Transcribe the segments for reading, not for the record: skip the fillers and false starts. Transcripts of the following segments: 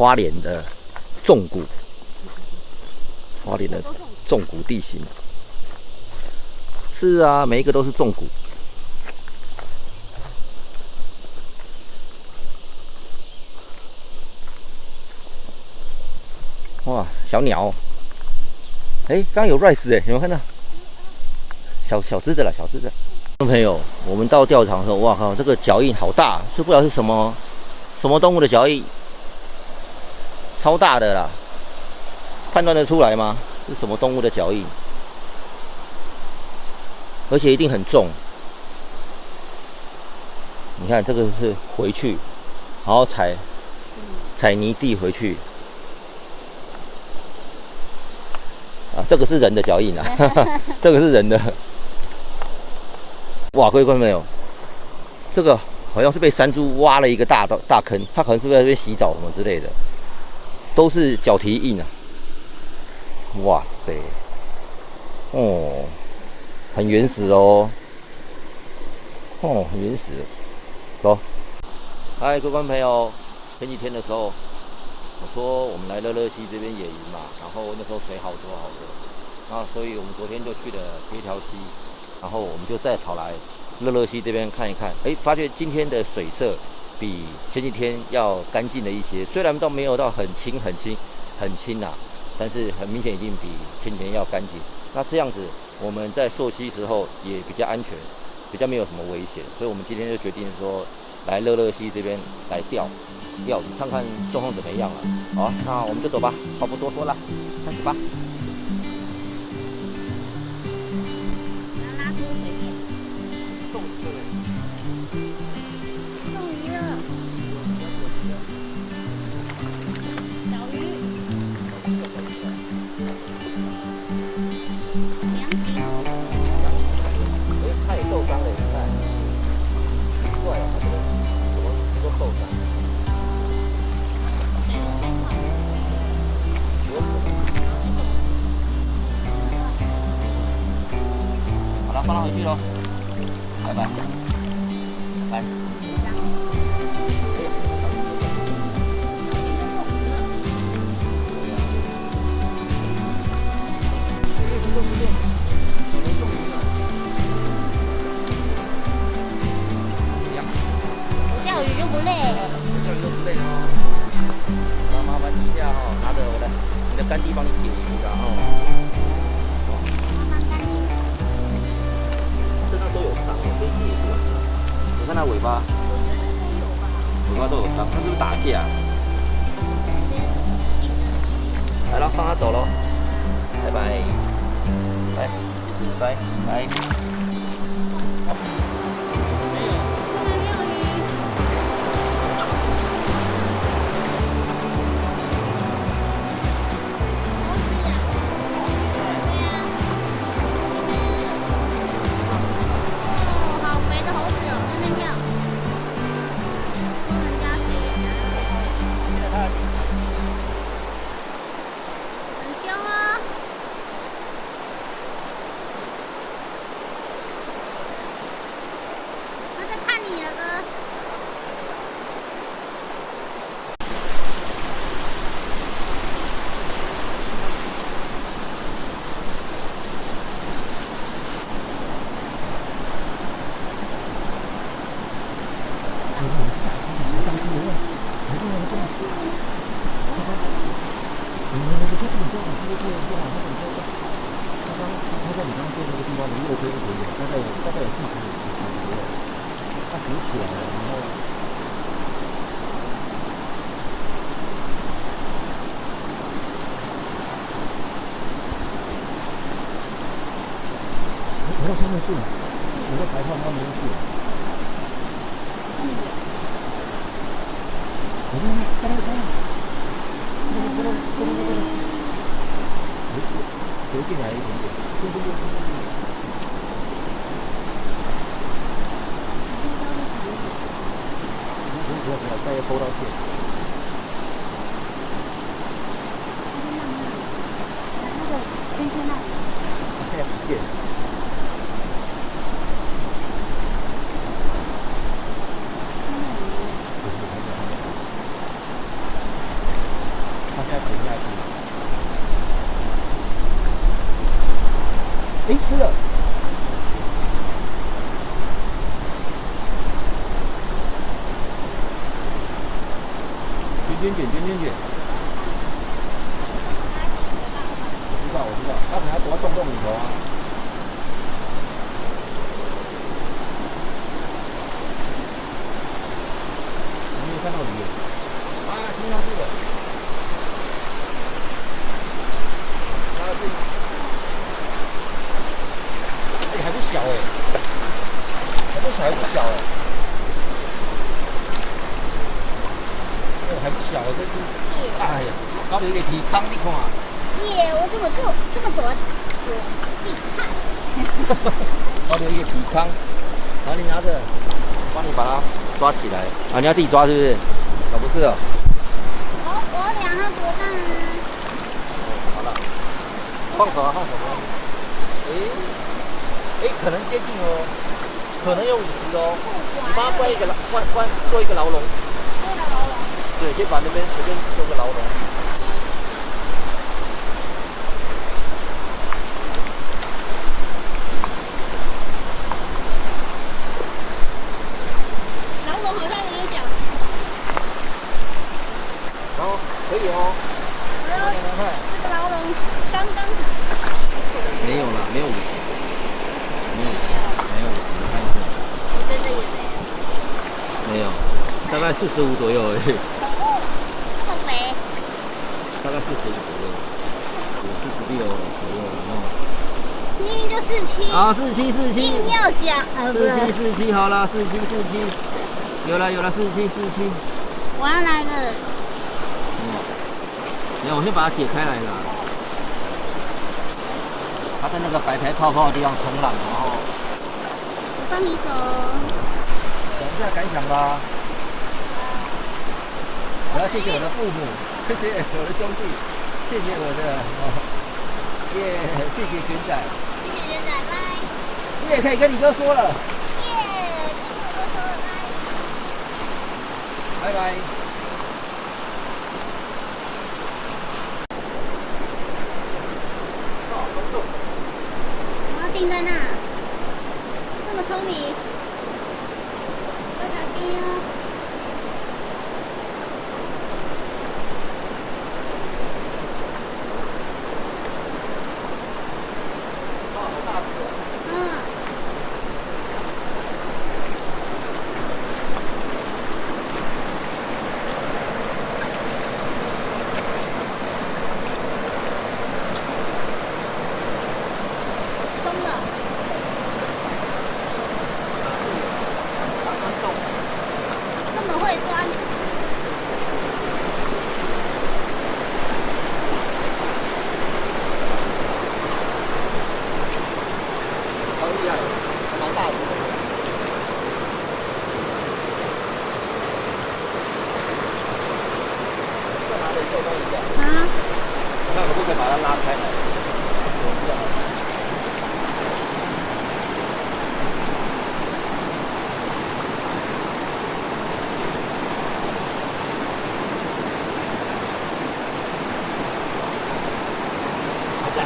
花莲的纵谷，花莲的纵谷地形。是啊，每一个都是纵谷。哇，小鸟！哎，刚刚有 rice 哎，有没有看到？小只的啦，小只的。朋友，我们到钓场的时候，哇靠，这个脚印好大，是不知道是什么动物的脚印，超大的啦，判断得出来吗？是什么动物的脚印？而且一定很重。你看这个是回去，然后踩泥地回去。啊，这个是人的脚印啊，这个是人的。哇，各位观众朋友，这个好像是被山猪挖了一个大坑，它可能是在这边洗澡什么之类的，都是脚蹄印啊。哇塞，哦，很原始哦，很原始。走，嗨，各位观众朋友，前几天的时候，我说我们来乐乐溪这边野营嘛，然后那时候水好多，那所以我们昨天就去了这条溪。然后我们就再跑来乐乐溪这边看一看，发觉今天的水色比前几天要干净了一些，虽然都没有到很清啦，但是很明显已经比前几天要干净。那这样子我们在溯溪时候也比较安全，比较没有什么危险，所以我们今天就决定说来乐乐溪这边来钓，看看状况怎么样了。好，那我们就走吧，话不多说了，开始吧。放它回去喽，拜拜，来。钓鱼就不累，钓鱼都不累哦。好，麻烦你一下哦，拿着你的干弟帮你解一下哦。都有伤哦，飞机也是有伤。你看它尾巴，尾巴都有伤，它是不是打架？来了，放它走喽，拜拜，拜。我到上面去了，我在台上，他没有去。我看看，回进来一点点，不要，再要勾到线。那个飞去那里。现在不见。哎，吃了。卷卷卷。我知道，他可能要躲在洞里头啊。你没有看到鱼？啊，听到这个。哎，还不小哎，还不小哎。还不小，这是。哎呀，搞到一个皮康，你看啊。耶，我怎么做这么多？你看。搞到一个皮康，然后你拿着，帮你把它抓起来。啊，你要自己抓是不是？啊，不是哦。我量它多大啊？好了，放手啊，放手啊。可能接近哦，可能有50哦。你帮它做一个牢笼。对，先把那边随便做个牢笼。牢笼好像有点小。然后可以哦。这个牢笼刚刚好。没有了，没有50，没有50，看一下。真的也没有。没有，大概45左右而已。这么肥。大概45左右，46左右，明明就47。啊，47，硬要讲47，好了，47，有了，47。我要来个。我先把它解开来了。它在那个白白泡泡的地方冲浪，然后。我帮你走。讲一下感想吧。我要谢谢我的父母，谢谢我的兄弟，谢谢我的谢谢玄仔。谢谢玄仔，拜。你也可以跟你哥说了。耶，跟我说了，拜拜。我要定在那。这么聪明，要小心哦。看可不可以把它拉开来？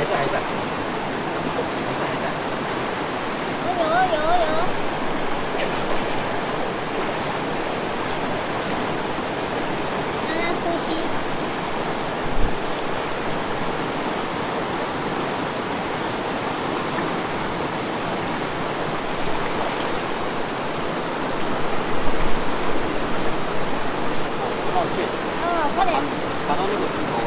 还在。有。让它呼吸。不到线。快点。打到那个石头了。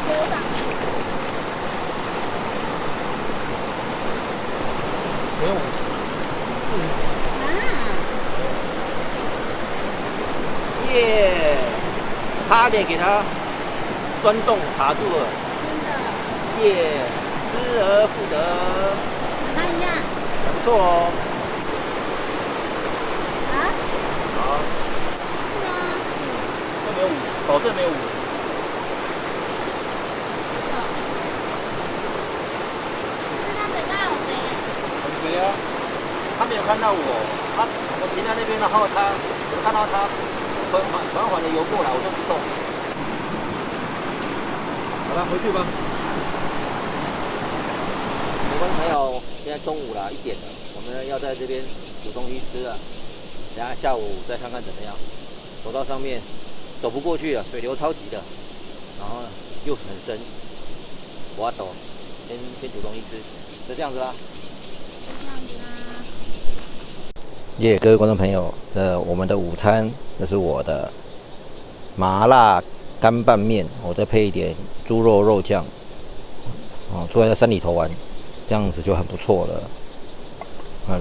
多大？没有50，耶！差点给它钻洞卡住了。真的。耶！失而复得。看一下。还不错哦。啊？好。是吗？这没有50，保证没有50。对啊，他没有看到我停在那边，然后我看到他缓缓的游过来，我就不动。好了，回去吧。观众朋友，现在中午了，1点了，我们要在这边煮东西吃了。等下下午再看看怎么样。走到上面走不过去了，水流超级的，然后又很深，我要走，先煮东西吃，就这样子啦。这样子啦。耶，各位观众朋友，我们的午餐，这是我的麻辣干拌面，我再配一点猪肉肉酱，住在山里头玩，这样子就很不错了。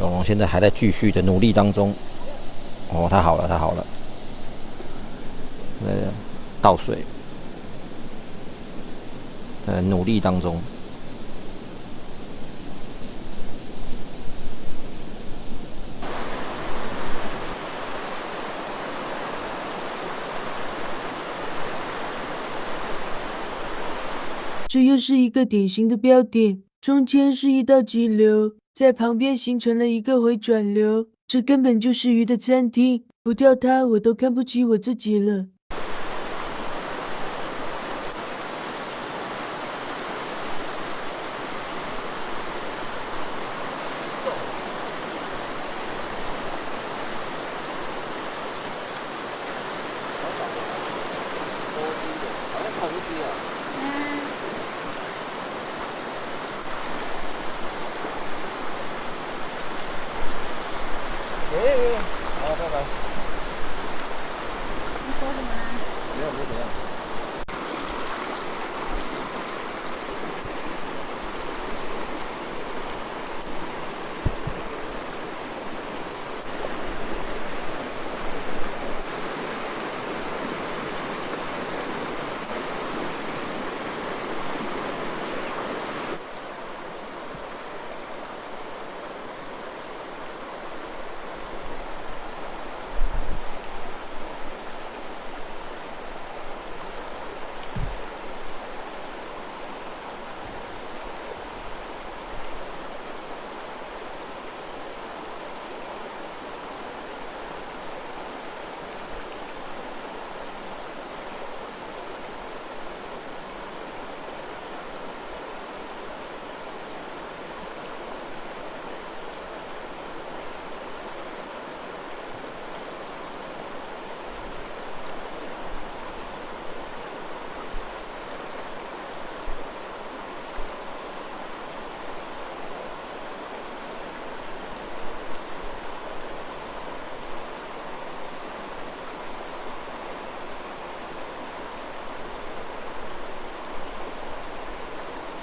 龙龙现在还在继续的努力当中。太好了，太好了。倒水，努力当中。这又是一个典型的标点，中间是一道急流，在旁边形成了一个回转流，这根本就是鱼的餐厅，不钓它我都看不起我自己了。好，拜拜。你说什么啦？没有，没怎样。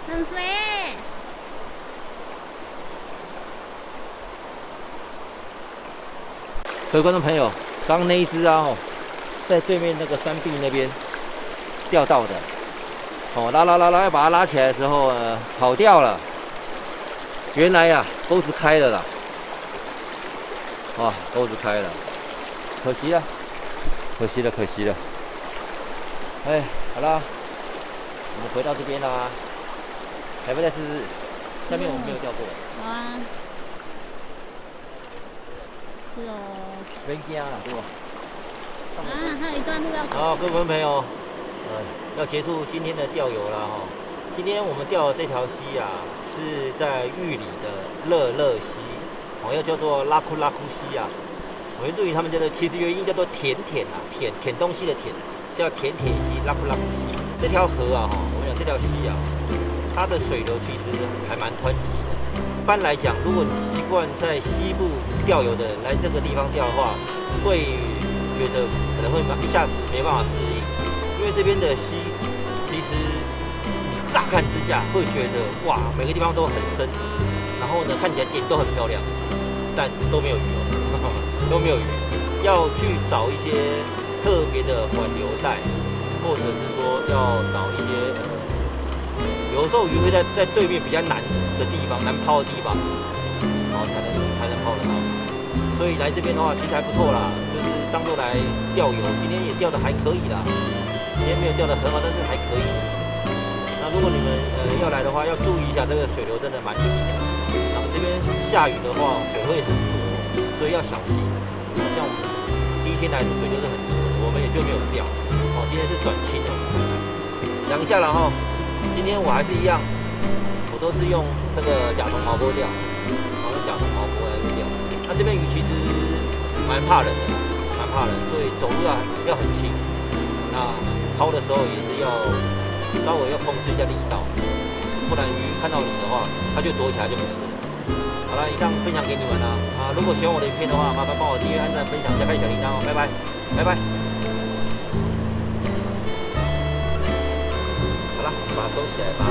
很肥欸。各位观众朋友，刚刚那一只啊，在对面那个山壁那边钓到的，拉，要把它拉起来的时候，跑掉了。原来呀，钩子开了啦，钩子开了，可惜了，可惜了。哎，好啦，我们回到这边啦，还不再试试？下面我们没有钓过。好啊。是哦。没惊啦，对吧？还有一段路要走。好，各位观众朋友，要结束今天的钓游了哈。今天我们钓的这条溪啊，是在玉里的乐乐溪，又叫做拉库拉库溪啊。原住民他们叫做，其实原因叫做舔啊，舔东西的舔，叫舔溪，拉库拉库溪。这条河啊，我们讲这条溪啊，它的水流其实还蛮湍急的。一般来讲，如果你习惯在西部钓游的人来这个地方钓的话，会觉得可能会一下子没办法适应，因为这边的溪其实你乍看之下会觉得哇，每个地方都很深，然后呢看起来点都很漂亮，但都没有鱼哦，都没有鱼，要去找一些特别的缓流带，或者是说要找一些有时候鱼会在对面比较难的地方，难抛的地方，然后才能抛得到。所以来这边的话，其实还不错啦，就是当做来钓游。今天也钓得还可以啦，今天没有钓得很好，但是还可以。那如果你们要来的话，要注意一下，这个水流真的蛮急的。然后这边下雨的话，水会很浊，所以要小心。像我们第一天来的水就是很浊，我们也就没有钓。今天是转晴了，量一下了哈。今天我还是一样我都是用这个甲虫毛剥钓，用甲虫毛剥来钓。那这边鱼其实蛮怕人的，蛮怕人，所以走路要很轻。那抛的时候也是要稍微要控制一下力道，不然鱼看到你的话，它就躲起来就不吃了。好了，以上分享给你们了啊！如果喜欢我的影片的话，麻烦帮我订阅、按赞、分享、加开小铃铛哦，拜拜，拜拜。好了，把它收起来吧。